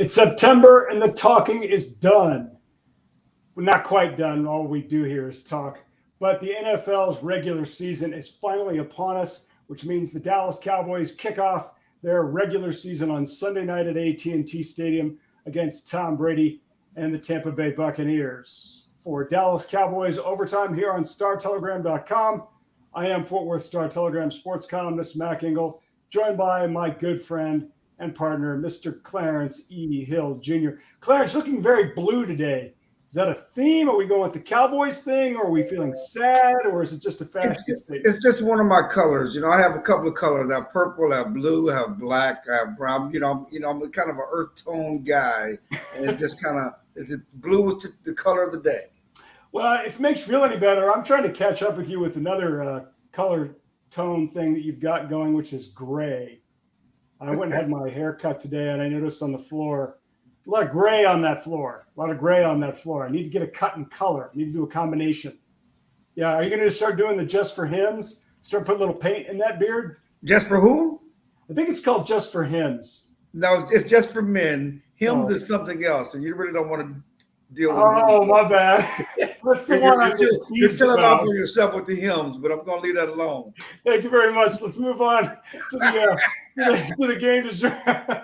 It's September and the talking is done. We're not quite done. All we do here is talk. But the NFL's regular season is finally upon us, which means the Dallas Cowboys kick off their regular season on Sunday night at AT&T Stadium against Tom Brady and the Tampa Bay Buccaneers. For Dallas Cowboys Overtime here on StarTelegram.com, I am Fort Worth Star-Telegram sports columnist Mac Engel, joined by my good friend and partner, Mr. Clarence E. Hill Jr. Clarence, looking very blue today. Is that a theme? Are we going with the Cowboys thing? Or are we feeling sad? Or is it just a fashion statement? It's just one of my colors. I have a couple of colors. I have purple, I have blue, I have black, I have brown. I'm kind of an earth tone guy. And it just blue is the color of the day. Well, if it makes you feel any better, I'm trying to catch up with you with another color tone thing that you've got going, which is gray. I went and had my hair cut today, and I noticed on the floor, a lot of gray on that floor. I need to get a cut in color. I need to do a combination. Yeah, are you going to start doing the Just for Hims? Start putting a little paint in that beard? Just for who? I think it's called Just for Hims. No, it's just for men. Hims is something else, and you really don't want to deal with it. Oh, my bad. That's the one I'm You're telling off for yourself with the hymns, but I'm going to leave that alone. Thank you very much. Let's move on to the game.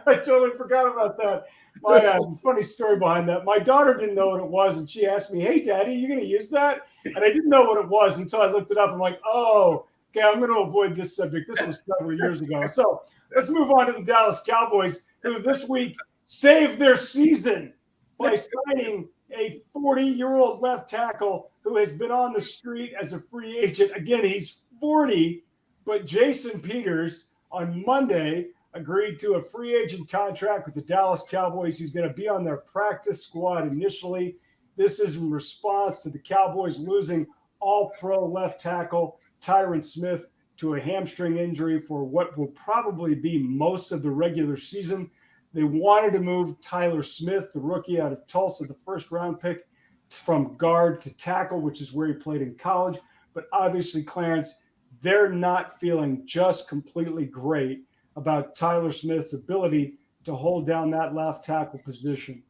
I totally forgot about that. My funny story behind that. My daughter didn't know what it was, and she asked me, "Hey, Daddy, you going to use that?" And I didn't know what it was until I looked it up. I'm like, "Oh, okay, I'm going to avoid this subject." This was several years ago. So let's move on to the Dallas Cowboys, who this week saved their season by signing a 40-year-old left tackle who has been on the street as a free agent. Again, he's 40, but Jason Peters on Monday agreed to a free agent contract with the Dallas Cowboys. He's going to be on their practice squad initially. This is in response to the Cowboys losing all-pro left tackle Tyron Smith to a hamstring injury for what will probably be most of the regular season. They wanted to move Tyler Smith, the rookie out of Tulsa, the first-round pick, from guard to tackle, which is where he played in college. But obviously, Clarence, they're not feeling just completely great about Tyler Smith's ability to hold down that left tackle position.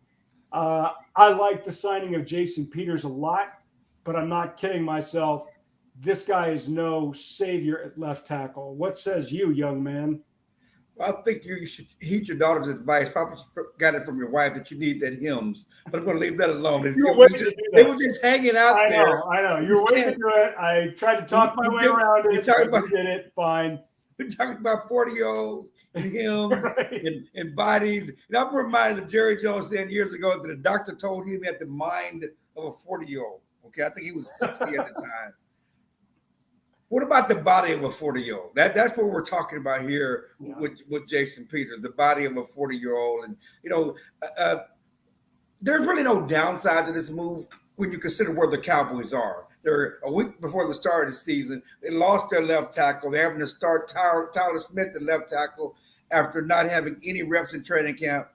I like the signing of Jason Peters a lot, but I'm not kidding myself. This guy is no savior at left tackle. What says you, young man? I think you should heed your daughter's advice. Probably got it from your wife that you need that hymns, but I'm going to leave that alone. They were just hanging out there. I know. You're waiting to do it. I tried to talk my way around it. You did it. Fine. We're talking about 40-year-olds and hymns Right. and bodies. And I'm reminded of Jerry Jones saying years ago that the doctor told him he had the mind of a 40-year-old. Okay, I think he was 60 at the time. What about the body of a 40-year-old? That's what we're talking about here with Jason Peters, the body of a 40-year-old. And, there's really no downsides to this move when you consider where the Cowboys are. They're a week before the start of the season. They lost their left tackle. They're having to start Tyler Smith, the left tackle, after not having any reps in training camp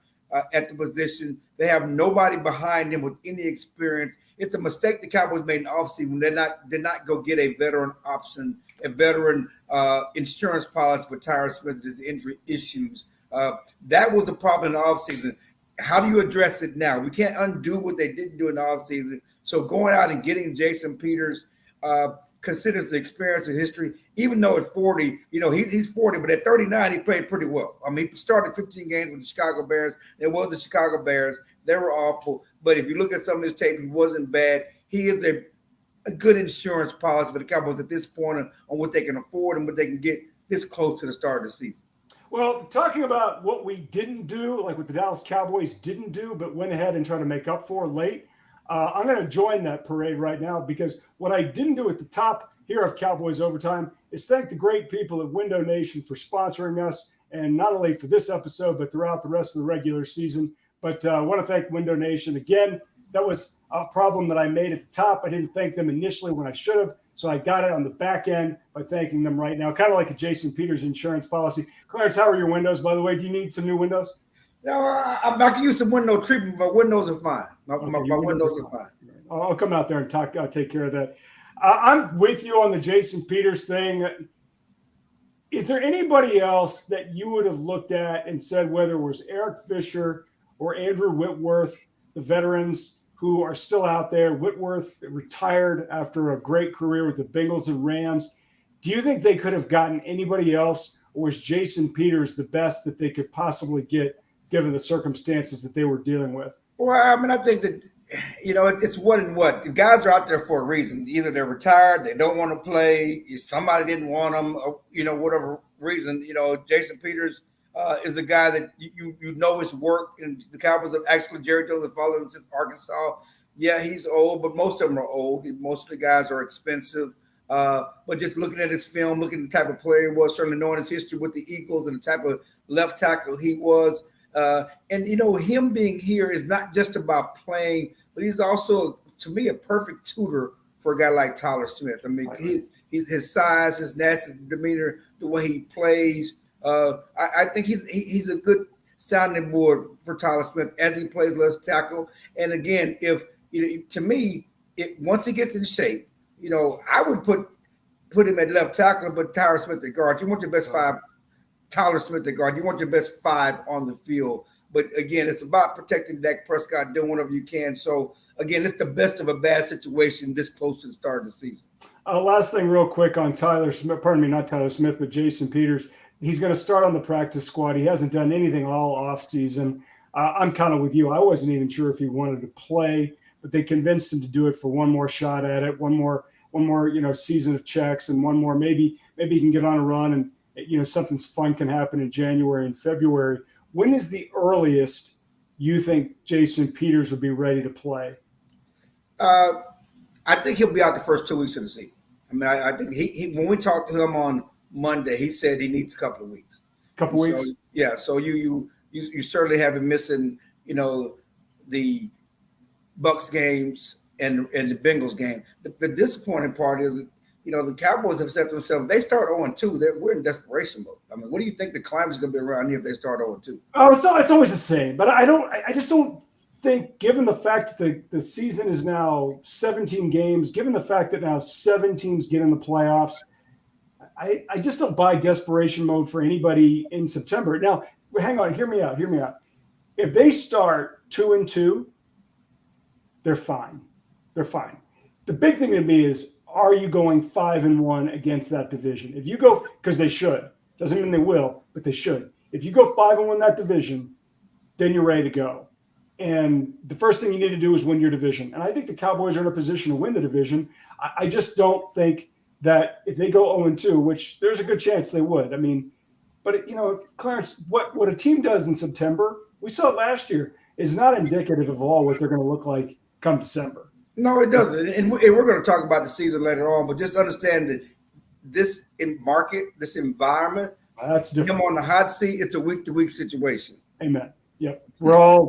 at the position. They have nobody behind them with any experience. It's a mistake the Cowboys made in the offseason when did not go get a veteran option, a veteran insurance policy for Tyler Smith and his injury issues. That was the problem in the offseason. How do you address it now? We can't undo what they didn't do in the offseason. So going out and getting Jason Peters considers the experience and history, even though at 40, he's 40, but at 39, he played pretty well. I mean, he started 15 games with the Chicago Bears. It was the Chicago Bears. They were awful. But if you look at some of his tape, he wasn't bad. He is a good insurance policy for the Cowboys at this point on what they can afford and what they can get this close to the start of the season. Well, talking about what we didn't do, like what the Dallas Cowboys didn't do, but went ahead and tried to make up for late, I'm going to join that parade right now because what I didn't do at the top here of Cowboys Overtime is thank the great people at Window Nation for sponsoring us, and not only for this episode, but throughout the rest of the regular season. But I want to thank Window Nation again. That was a problem that I made at the top. I didn't thank them initially when I should have. So I got it on the back end by thanking them right now, kind of like a Jason Peters insurance policy. Clarence, how are your windows, by the way? Do you need some new windows? No, I can use some window treatment, but windows are fine. My windows are fine. I'll come out there and take care of that. I'm with you on the Jason Peters thing. Is there anybody else that you would have looked at and said, whether it was Eric Fisher or Andrew Whitworth, the veterans who are still out there. Whitworth retired after a great career with the Bengals and Rams. Do you think they could have gotten anybody else, or was Jason Peters the best that they could possibly get given the circumstances that they were dealing with? Well, I mean, I think that, it's what and what. The guys are out there for a reason. Either they're retired, they don't want to play, somebody didn't want them, whatever reason. Jason Peters is a guy that you know his work, and the Cowboys have actually, Jerry Jones have followed him since Arkansas. Yeah, he's old, but most of them are old. Most of the guys are expensive. But just looking at his film, looking at the type of player he was, certainly knowing his history with the Eagles and the type of left tackle he was. And him being here is not just about playing, but he's also, to me, a perfect tutor for a guy like Tyler Smith. I mean, his size, his nasty demeanor, the way he plays. I think he's a good sounding board for Tyler Smith as he plays left tackle. And again, to me, once he gets in shape, I would put him at left tackle, but Tyler Smith at guard. You want your best five. Tyler Smith at guard. You want your best five on the field. But again, it's about protecting Dak Prescott, doing whatever you can. So again, it's the best of a bad situation this close to the start of the season. Last thing real quick on Tyler Smith, pardon me, not Tyler Smith, but Jason Peters. He's going to start on the practice squad. He hasn't done anything all offseason. I'm kind of with you. I wasn't even sure if he wanted to play, but they convinced him to do it for one more shot at it, one more season of checks, and one more, maybe he can get on a run, and something fun can happen in January and February. When is the earliest you think Jason Peters would be ready to play? I think he'll be out the first 2 weeks of the season. I mean, I think he when we talked to him on Monday, he said he needs a couple of weeks. Couple weeks? So, yeah. So you certainly have him missing, the Bucs games and the Bengals game. The disappointing part is that, the Cowboys have said to themselves, they start 0-2, we're in desperation mode. I mean, what do you think the climate is going to be around here if they start 0-2? Oh, it's always the same. But I just don't think, given the fact that the season is now 17 games, given the fact that now 7 teams get in the playoffs, I just don't buy desperation mode for anybody in September. Now, hang on, hear me out. If they start 2-2, they're fine. The big thing to me is, are you going 5-1 against that division? If you go, because they should, doesn't mean they will, but they should. If you go 5-1 that division, then you're ready to go. And the first thing you need to do is win your division. And I think the Cowboys are in a position to win the division. I just don't think that if they go 0-2, which there's a good chance they would. I mean, but Clarence, what a team does in September, we saw it last year, is not indicative of all what they're going to look like come December. No, it doesn't. And we're going to talk about the season later on, but just understand that this environment, that's different. Him on the hot seat, it's a week-to-week situation. Amen. Yep.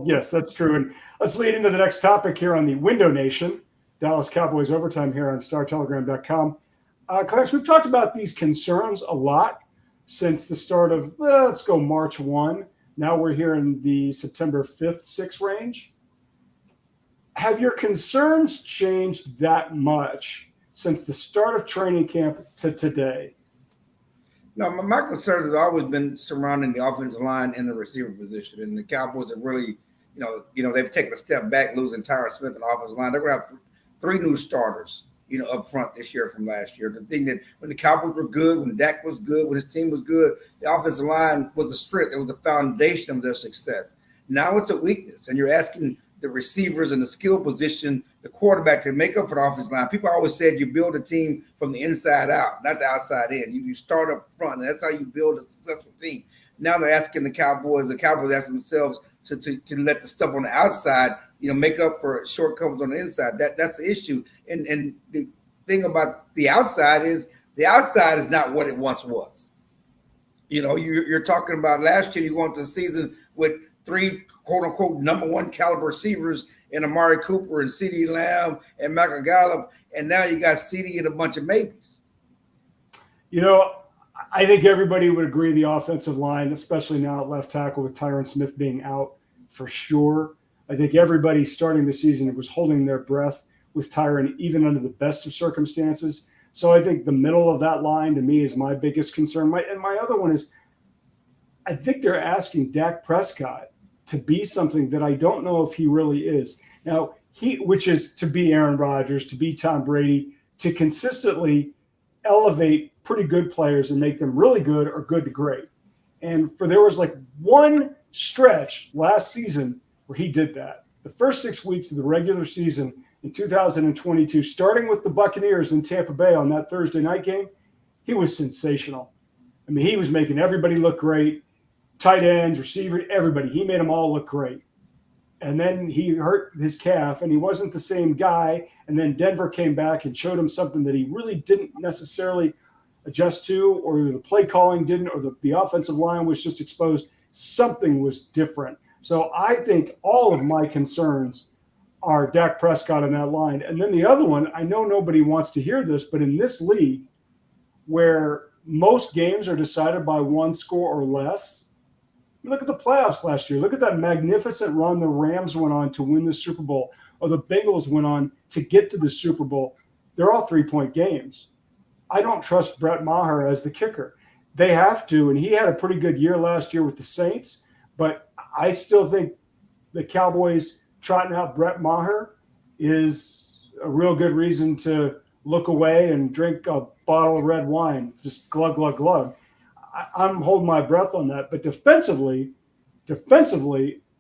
Yes, that's true. And let's lead into the next topic here on the Window Nation, Dallas Cowboys Overtime here on StarTelegram.com. Clarence, we've talked about these concerns a lot since the start of, let's go March 1. Now we're here in the September 5th, 6th range. Have your concerns changed that much since the start of training camp to today? No, my concerns has always been surrounding the offensive line and the receiver position. And the Cowboys have really, they've taken a step back, losing Tyron Smith in the offensive line. They're going to have 3 new starters, up front this year from last year. The thing that when the Cowboys were good, when Dak was good, when his team was good, the offensive line was the strength. It was the foundation of their success. Now it's a weakness, and you're asking the receivers and the skill position, the quarterback to make up for the offensive line. People always said you build a team from the inside out, not the outside in. You start up front, and that's how you build a successful team. Now they're asking the Cowboys asking themselves to let the stuff on the outside, make up for shortcomings on the inside. That's the issue. And the thing about the outside is not what it once was. You're talking about last year, you go into the season with 3 quote unquote number 1 caliber receivers in Amari Cooper and CeeDee Lamb and Michael Gallup, and now you got CeeDee and a bunch of maybes. I think everybody would agree the offensive line, especially now at left tackle with Tyron Smith being out for sure. I think everybody starting the season was holding their breath with Tyron, even under the best of circumstances. So I think the middle of that line to me is my biggest concern. My other one is I think they're asking Dak Prescott to be something that I don't know if he really is. Now, which is to be Aaron Rodgers, to be Tom Brady, to consistently elevate pretty good players and make them really good or good to great. And there was like one stretch last season where he did that. The first 6 weeks of the regular season in 2022, starting with the Buccaneers in Tampa Bay on that Thursday night game, he was sensational. I mean, he was making everybody look great. Tight ends, receiver, everybody. He made them all look great. And then he hurt his calf, and he wasn't the same guy. And then Denver came back and showed him something that he really didn't necessarily adjust to, or the play calling didn't, or the offensive line was just exposed. Something was different. So I think all of my concerns are Dak Prescott in that line. And then the other one, I know nobody wants to hear this, but in this league where most games are decided by one score or less, look at the playoffs last year. Look at that magnificent run the Rams went on to win the Super Bowl, or the Bengals went on to get to the Super Bowl. They're all 3-point games. I don't trust Brett Maher as the kicker. They have to, and he had a pretty good year last year with the Saints, but I still think the Cowboys trotting out Brett Maher is a real good reason to look away and drink a bottle of red wine, just glug, glug, glug. I'm holding my breath on that. But defensively,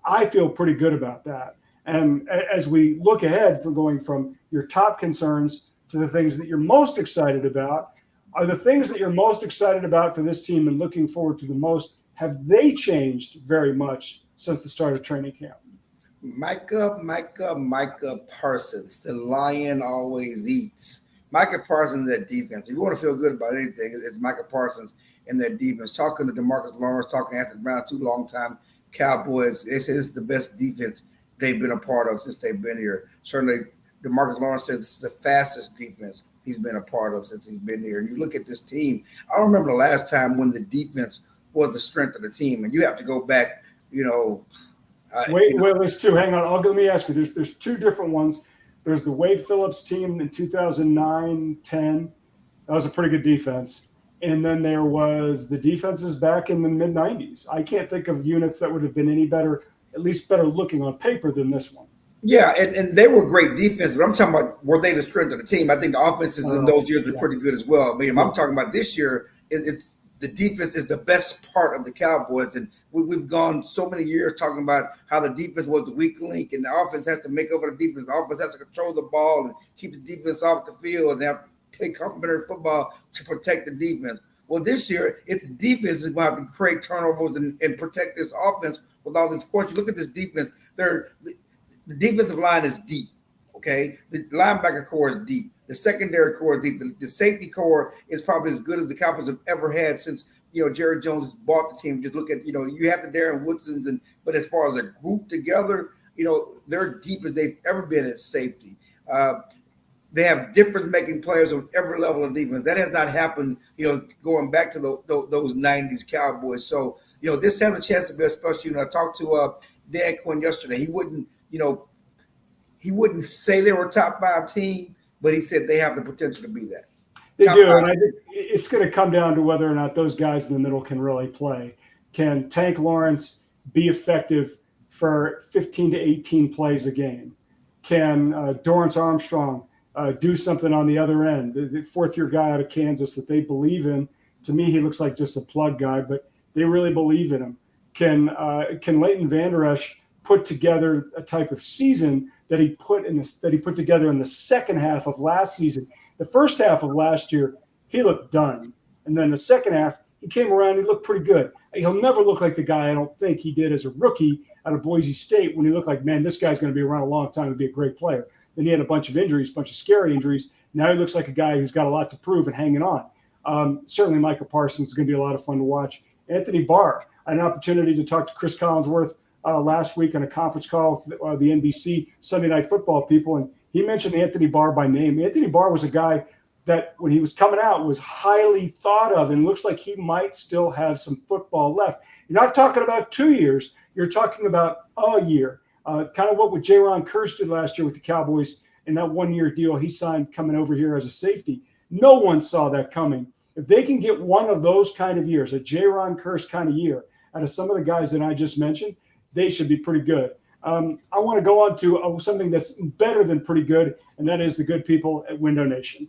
I feel pretty good about that. And as we look ahead for going from your top concerns to the things that you're most excited about, are the things that you're most excited about for this team and looking forward to the most, have they changed very much since the start of training camp? Micah Parsons, the lion always eats. Micah Parsons, that defense. If you want to feel good about anything, it's Micah Parsons in that defense. Talking to DeMarcus Lawrence, talking to Anthony Brown, 2 long-time Cowboys, it's the best defense they've been a part of since they've been here. Certainly, DeMarcus Lawrence says it's the fastest defense he's been a part of since he's been here. And you look at this team, I don't remember the last time when the defense was the strength of the team. And you have to go back, Well, there's two. Hang on. Let me ask you. There's 2 different ones. There's the Wade Phillips team in 2009-10. That was a pretty good defense. And then there was the defenses back in the mid-'90s. I can't think of units that would have been any better, at least better looking on paper than this one. Yeah, and they were great defense, but I'm talking about were they the strength of the team? I think the offenses in those years were pretty good as well. I mean, I'm talking about this year, it's the defense is the best part of the Cowboys. And we've gone so many years talking about how the defense was the weak link, and the offense has to make up for the defense. The offense has to control the ball and keep the defense off the field, and they have to play complementary football to protect the defense. Well, this year, it's the defense that's going to have to create turnovers and protect this offense with all this course. You look at this defense, the defensive line is deep, okay? The linebacker core is deep. The secondary core is deep. The safety core is probably as good as the Cowboys have ever had since, Jerry Jones bought the team. Just look at, you have the Darren Woodsons, but as far as a group together, they're deep as they've ever been at safety. They have difference-making players on every level of defense. That has not happened, going back to those 90s Cowboys. So, this has a chance to be a special unit. I talked to Dan Quinn yesterday. He wouldn't say they were a top 5 team, but he said they have the potential to be that. They do, and I think it's going to come down to whether or not those guys in the middle can really play. Can Tank Lawrence be effective for 15 to 18 plays a game? Can Dorrance Armstrong do something on the other end? The 4th-year guy out of Kansas that they believe in. To me, he looks like just a plug guy, but they really believe in him. Can Leighton Vander Esch put together a type of season that he put together in the second half of last season? The first half of last year, he looked done. And then the second half, he came around, he looked pretty good. He'll never look like the guy I don't think he did as a rookie out of Boise State when he looked like, man, this guy's going to be around a long time to be a great player. Then he had a bunch of injuries, a bunch of scary injuries. Now he looks like a guy who's got a lot to prove and hanging on. Certainly Micah Parsons is going to be a lot of fun to watch. Anthony Barr, I had an opportunity to talk to Chris Collinsworth last week on a conference call with the NBC Sunday Night Football people, and he mentioned Anthony Barr by name. Anthony Barr was a guy that when he was coming out was highly thought of and looks like he might still have some football left. You're not talking about 2 years. You're talking about a year. Kind of what Jaron Kearse did last year with the Cowboys in that 1-year deal he signed coming over here as a safety. No one saw that coming. If they can get one of those kind of years, a Jaron Kearse kind of year, out of some of the guys that I just mentioned, they should be pretty good. I want to go on to something that's better than pretty good, and that is the good people at Window Nation.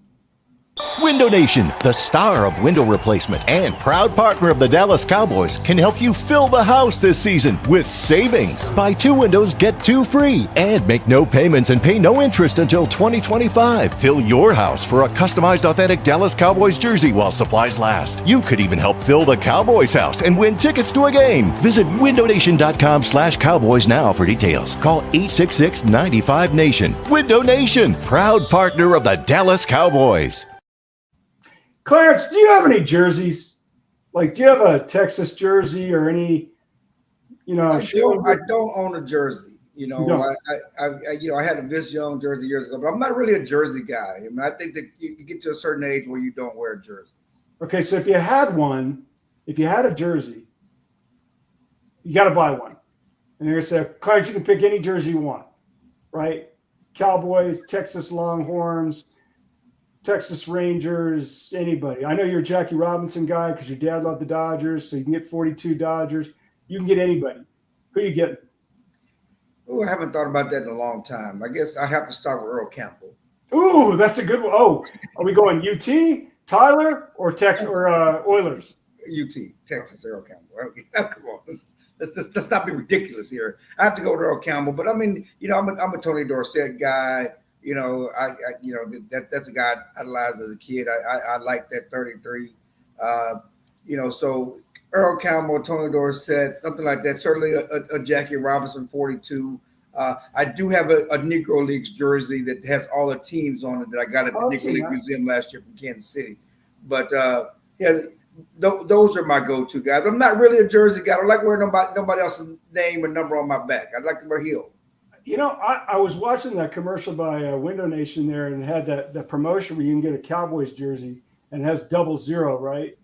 Window Nation, the star of window replacement and proud partner of the Dallas Cowboys, can help you fill the house this season with savings. Buy 2 windows, get 2 free, and make no payments and pay no interest until 2025. Fill your house for a customized authentic Dallas Cowboys jersey while supplies last. You could even help fill the Cowboys house and win tickets to a game. Visit windownation.com/Cowboys now for details. Call 866-95-NATION. Window Nation, proud partner of the Dallas Cowboys. Clarence, do you have any jerseys? Like, do you have a Texas jersey or any, I don't own a jersey. I had a Vince Young jersey years ago, but I'm not really a jersey guy. I mean, I think that you get to a certain age where you don't wear jerseys. Okay, so if you had a jersey, you got to buy one. And they're going to say, Clarence, you can pick any jersey you want, right? Cowboys, Texas Longhorns, Texas Rangers, anybody. I know you're a Jackie Robinson guy because your dad loved the Dodgers, so you can get 42 Dodgers. You can get anybody. Who you getting? Oh, I haven't thought about that in a long time. I guess I have to start with Earl Campbell. Ooh, that's a good one. Oh, are we going UT, Tyler, or Texas or Oilers? UT, Texas, Earl Campbell. Okay, come on, let's not be ridiculous here. I have to go with Earl Campbell, but I mean, I'm a Tony Dorsett guy. That's a guy I idolized as a kid. I like that 33. So Earl Campbell, Tony Dorsett, something like that. Certainly a Jackie Robinson 42. I do have a Negro Leagues jersey that has all the teams on it that I got at the Negro League Museum last year from Kansas City. But those are my go-to guys. I'm not really a jersey guy. I don't like wearing nobody else's name or number on my back. I'd like to wear heel. I was watching that commercial by Window Nation there, and it had that promotion where you can get a Cowboys jersey, and it has 00, right?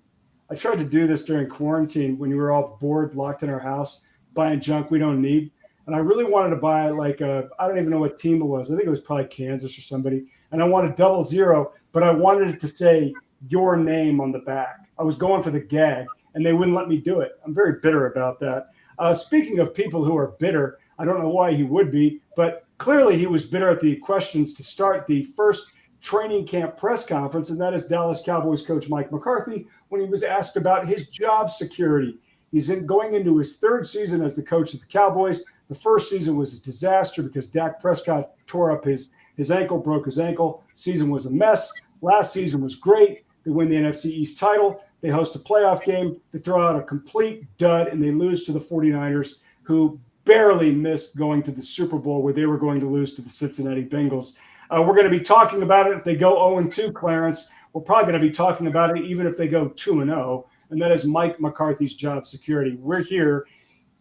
I tried to do this during quarantine when we were all bored, locked in our house, buying junk we don't need. And I really wanted to buy I don't even know what team it was. I think it was probably Kansas or somebody. And I wanted 00, but I wanted it to say your name on the back. I was going for the gag, and they wouldn't let me do it. I'm very bitter about that. Speaking of people who are bitter, I don't know why he would be, but clearly he was bitter at the questions to start the first training camp press conference, and that is Dallas Cowboys coach Mike McCarthy when he was asked about his job security. He's going into his 3rd season as the coach of the Cowboys. The first season was a disaster because Dak Prescott tore up his ankle, broke his ankle. Season was a mess. Last season was great. They win the NFC East title. They host a playoff game. They throw out a complete dud, and they lose to the 49ers, who barely missed going to the Super Bowl where they were going to lose to the Cincinnati Bengals. We're going to be talking about it if they go 0-2, Clarence. We're probably going to be talking about it even if they go 2-0, and that is Mike McCarthy's job security. We're here.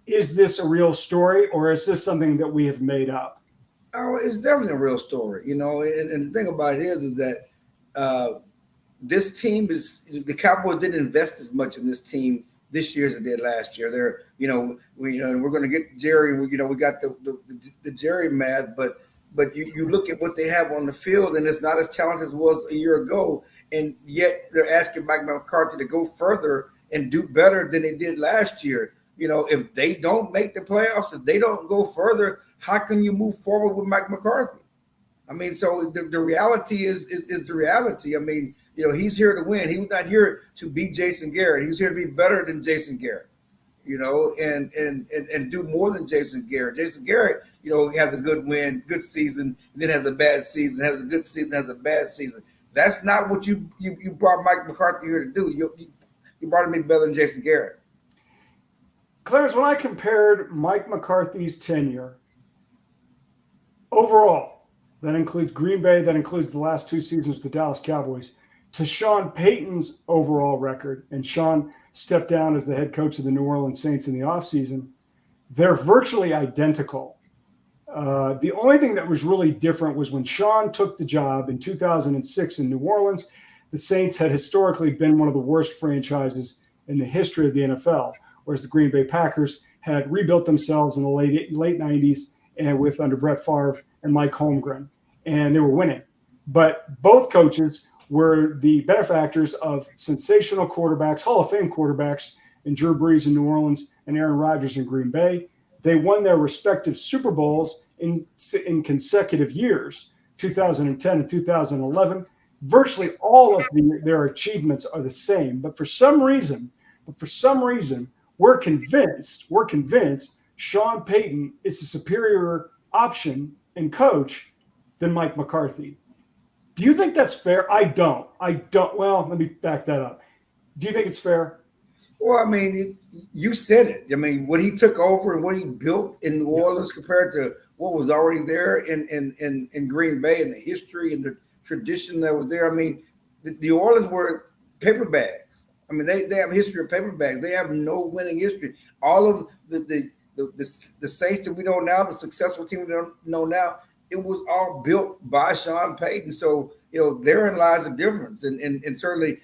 Is this a real story, or is this something that we have made up? Oh, it's definitely a real story, and the thing about it is that this team the Cowboys didn't invest as much in this team this year as it did last year. We're going to get Jerry. We got the Jerry math, but you look at what they have on the field, and it's not as talented as it was a year ago, and yet they're asking Mike McCarthy to go further and do better than they did last year. If they don't make the playoffs, if they don't go further, how can you move forward with Mike McCarthy? I mean, so the reality is the reality. I mean, he's here to win. He was not here to beat Jason Garrett. He was here to be better than Jason Garrett, and do more than Jason Garrett. Jason Garrett, has a good win, good season, and then has a bad season, has a good season, has a bad season. That's not what you brought Mike McCarthy here to do. You brought him to be better than Jason Garrett. Clarence, when I compared Mike McCarthy's tenure overall, that includes Green Bay, that includes the last 2 seasons with the Dallas Cowboys, to Sean Payton's overall record, and Sean stepped down as the head coach of the New Orleans Saints in the offseason, they're virtually identical. The only thing that was really different was when Sean took the job in 2006 in New Orleans, the Saints had historically been one of the worst franchises in the history of the NFL, whereas the Green Bay Packers had rebuilt themselves in the late 90s and with under Brett Favre and Mike Holmgren, and they were winning. But both coaches were the benefactors of sensational quarterbacks, Hall of Fame quarterbacks, in Drew Brees in New Orleans and Aaron Rodgers in Green Bay. they won their respective Super Bowls in consecutive years, 2010 and 2011. Virtually all of their achievements are the same, but for some reason, we're convinced Sean Payton is a superior option and coach than Mike McCarthy. Do you think that's fair? I don't. Well, let me back that up. Do you think it's fair? Well, I mean, you said it. I mean, what he took over and what he built in New Orleans compared to what was already there in Green Bay, and the history and the tradition that was there. I mean, the New Orleans were paper bags. I mean, they have a history of paper bags. They have no winning history. All of the Saints that we know now, the successful team we know now, it was all built by Sean Payton. So, therein lies the difference. And certainly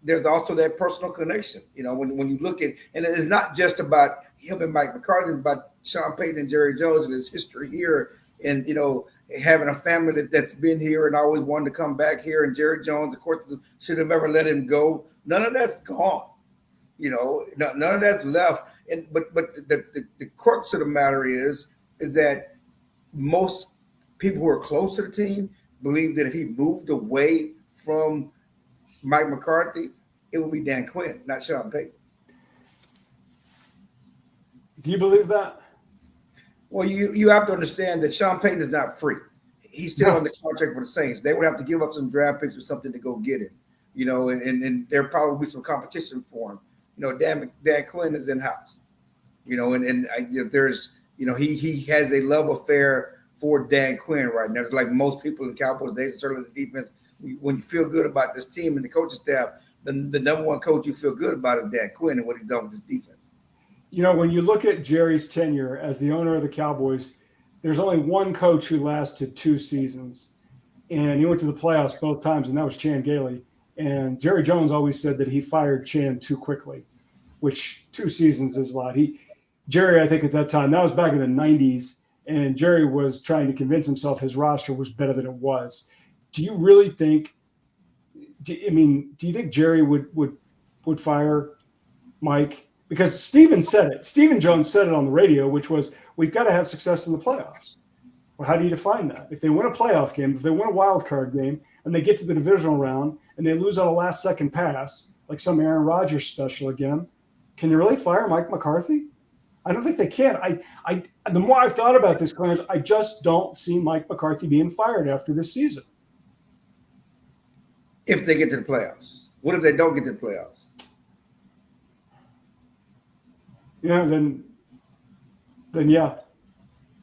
there's also that personal connection. When you look at, and it's not just about him and Mike McCarthy, it's about Sean Payton and Jerry Jones and his history here. And, having a family that's been here and always wanted to come back here. And Jerry Jones, of course, should have never let him go. None of that's gone. None of that's left. But the crux of the matter is that most people who are close to the team believe that if he moved away from Mike McCarthy, it would be Dan Quinn, not Sean Payton. Do you believe that? Well, you have to understand that Sean Payton is not free. He's still on the contract for the Saints. They would have to give up some draft picks or something to go get him, and there'll probably be some competition for him. Dan Quinn is in-house, there's, he has a love affair for Dan Quinn right now. It's like most people in the Cowboys, they certainly the defense. When you feel good about this team and the coaching staff, then the number one coach you feel good about is Dan Quinn and what he's done with this defense. When you look at Jerry's tenure as the owner of the Cowboys, there's only one coach who lasted 2 seasons, and he went to the playoffs both times, and that was Chan Gailey. And Jerry Jones always said that he fired Chan too quickly, which 2 seasons is a lot. Jerry, I think at that time, that was back in the 90s, and Jerry was trying to convince himself his roster was better than it was. Do you really think? Do you think Jerry would fire Mike? Because Steven said it. Steven Jones said it on the radio, which was, we've got to have success in the playoffs. Well, how do you define that? If they win a playoff game, if they win a wild card game, and they get to the divisional round and they lose on a last-second pass, like some Aaron Rodgers special again, can you really fire Mike McCarthy? I don't think they can. The more I've thought about this, Clarence, I just don't see Mike McCarthy being fired after this season. If they get to the playoffs. What if they don't get to the playoffs? Then yeah.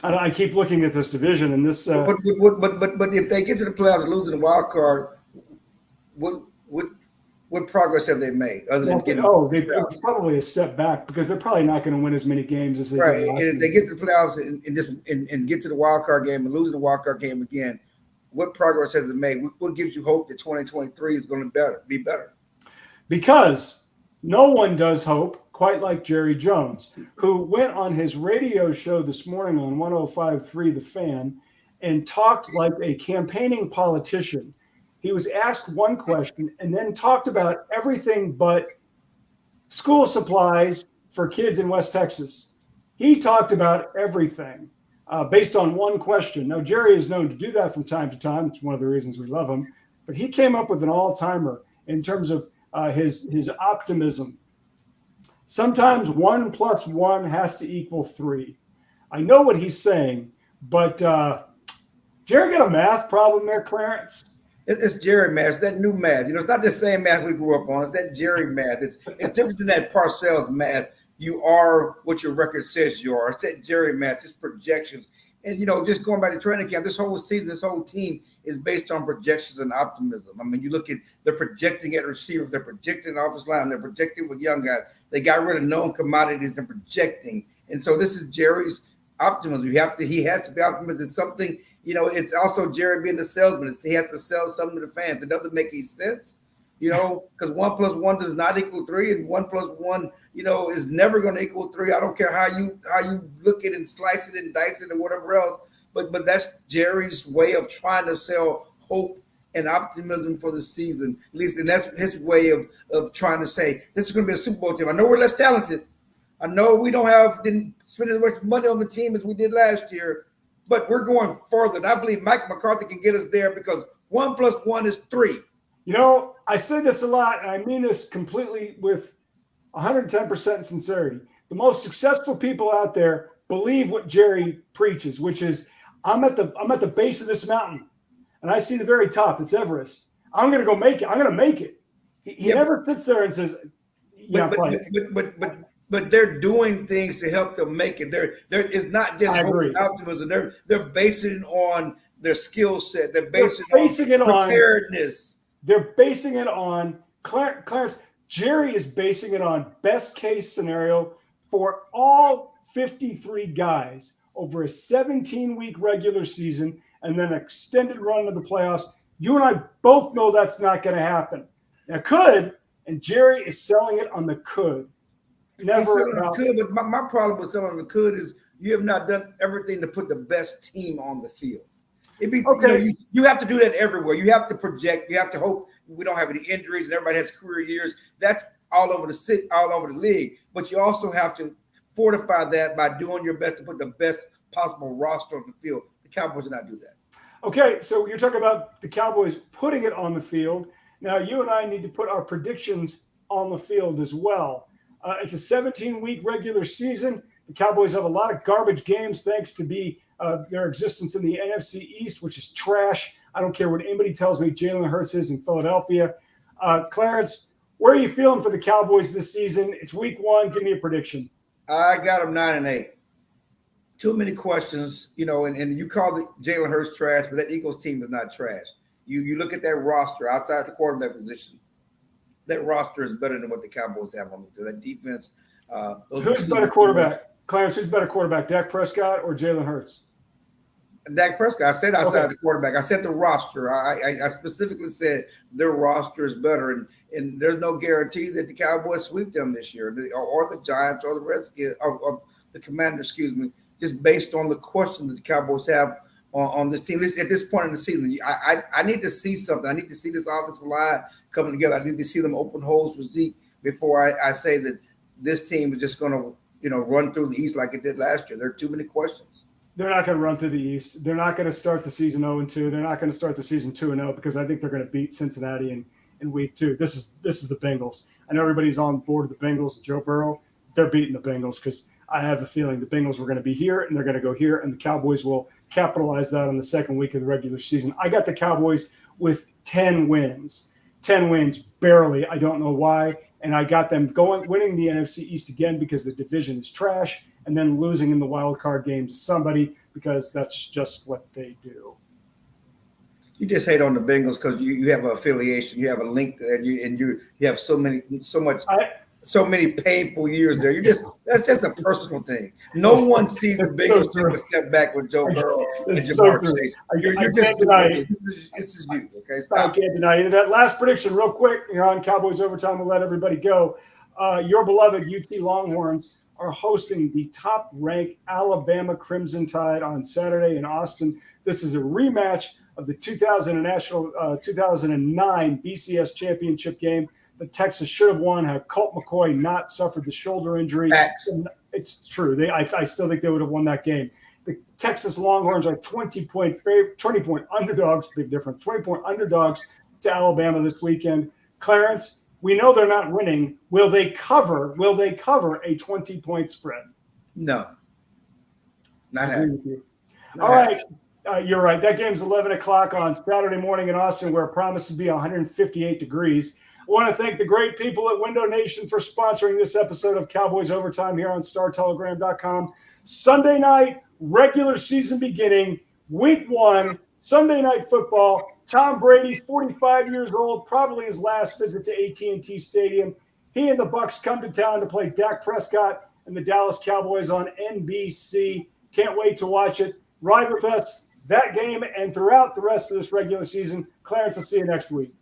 I keep looking at this division and this. But if they get to the playoffs and losing the wild card, what progress have they made other than getting? It's probably a step back because they're probably not going to win as many games as they right. did. And if they get to the playoffs and get to the wild card game and losing the wild card game again, what progress has it made? What gives you hope that 2023 is going to be better? Because no one does hope quite like Jerry Jones, who went on his radio show this morning on 105.3 The Fan and talked like a campaigning politician. He was asked one question and then talked about everything but school supplies for kids in West Texas. He talked about everything based on one question. Now, Jerry is known to do that from time to time. It's one of the reasons we love him. But he came up with an all-timer in terms of his optimism. Sometimes 1 + 1 has to equal 3. I know what he's saying, but Jerry got a math problem there, Clarence. It's Jerry math. It's that new math. It's not the same math we grew up on. It's that Jerry math. It's different than that Parcells math. You are what your record says you are. It's that Jerry math. It's projections. And, just going back to training camp, this whole season, this whole team is based on projections and optimism. I mean, you look at, they're projecting at receivers, they're projecting offensive line, they're projecting with young guys. They got rid of known commodities and projecting. And so this is Jerry's optimism. He has to be optimistic. Something, it's also Jerry being the salesman. He has to sell something to the fans. It doesn't make any sense, because 1 + 1 does not equal 3, and 1 + 1, is never going to equal 3. I don't care how you look at it and slice it and dice it and whatever else. But that's Jerry's way of trying to sell hope and optimism for the season, at least, and that's his way of trying to say this is going to be a Super Bowl team. I know we're less talented, I know we didn't spend as much money on the team as we did last year, but we're going further. And I believe Mike McCarthy can get us there because 1 + 1 is 3. You know, I say this a lot, and I mean this completely with 110% sincerity. The most successful people out there believe what Jerry preaches, which is I'm at the base of this mountain, and I see the very top. It's Everest. I'm going to go make it. I'm going to make it. He never sits there and says, "Yeah, but they're doing things to help them make it. It's not just optimism. They're basing it on their skill set. They're basing it on preparedness. They're basing it on Clarence. Jerry is basing it on best case scenario for all 53 guys over a 17-week regular season and then an extended run of the playoffs. You and I both know that's not going to happen. Now, could, and Jerry is selling it on the could. Never could, but my problem with selling the could is you have not done everything to put the best team on the field. You have to do that everywhere. You have to project. You have to hope we don't have any injuries and everybody has career years. That's all over the league. But you also have to fortify that by doing your best to put the best possible roster on the field. The Cowboys did not do that. Okay, so you're talking about the Cowboys putting it on the field. Now, you and I need to put our predictions on the field as well. It's a 17-week regular season. The Cowboys have a lot of garbage games thanks to their existence in the NFC East, which is trash. I don't care what anybody tells me Jalen Hurts is in Philadelphia. Clarence, where are you feeling for the Cowboys this season? It's week 1. Give me a prediction. I got them 9-8. Too many questions, and you call the Jalen Hurts trash, but that Eagles team is not trash. You look at that roster outside the quarterback position. That roster is better than what the Cowboys have on the field. That defense. Who's better quarterback? Clarence, who's better quarterback, Dak Prescott or Jalen Hurts? Dak Prescott. I said outside the quarterback. I said the roster. I specifically said their roster is better, and there's no guarantee that the Cowboys sweep them this year, or the Giants, or the Redskins, or the Commanders. Excuse me. Just based on the question that the Cowboys have on this team. At this point in the season, I need to see something. I need to see this offensive line coming together. I need to see them open holes for Zeke before I say that this team is just going to run through the East like it did last year. There are too many questions. They're not going to run through the East. They're not going to start the season 0-2. They're not going to start the season 2-0 because I think they're going to beat Cincinnati in week 2. This is the Bengals. I know everybody's on board with the Bengals and Joe Burrow. They're beating the Bengals because I have a feeling the Bengals were going to be here and they're going to go here, and the Cowboys will capitalize that on the second week of the regular season. I got the Cowboys with 10 wins. 10 wins, barely. I don't know why. And I got them winning the NFC East again because the division is trash, and then losing in the wild card game to somebody because that's just what they do. You just hate on the Bengals because you have an affiliation, you have a link there, and you have so many painful years there. That's just a personal thing. No one sees the Bengals take a step back with Joe Burrow and Jamar Chase. You're just doing it. This is you. Okay, stop. I can't deny it. That last prediction, real quick, you're on Cowboys Overtime. We'll let everybody go. Your beloved UT Longhorns are hosting the top-ranked Alabama Crimson Tide on Saturday in Austin. This is a rematch of the 2009 BCS championship game. The Texas should have won had Colt McCoy not suffered the shoulder injury. Facts. It's true. I still think they would have won that game. The Texas Longhorns are 20-point underdogs. Big difference. 20-point underdogs to Alabama this weekend. Clarence, we know they're not winning. Will they cover a 20-point spread? No. Not happening. All right. You're right. That game's 11 o'clock on Saturday morning in Austin, where it promises to be 158 degrees. I want to thank the great people at Window Nation for sponsoring this episode of Cowboys Overtime here on StarTelegram.com. Sunday night, regular season beginning, week 1, Sunday night football. Tom Brady, 45 years old, probably his last visit to AT&T Stadium. He and the Bucs come to town to play Dak Prescott and the Dallas Cowboys on NBC. Can't wait to watch it. Ride with us that game and throughout the rest of this regular season. Clarence, I'll see you next week.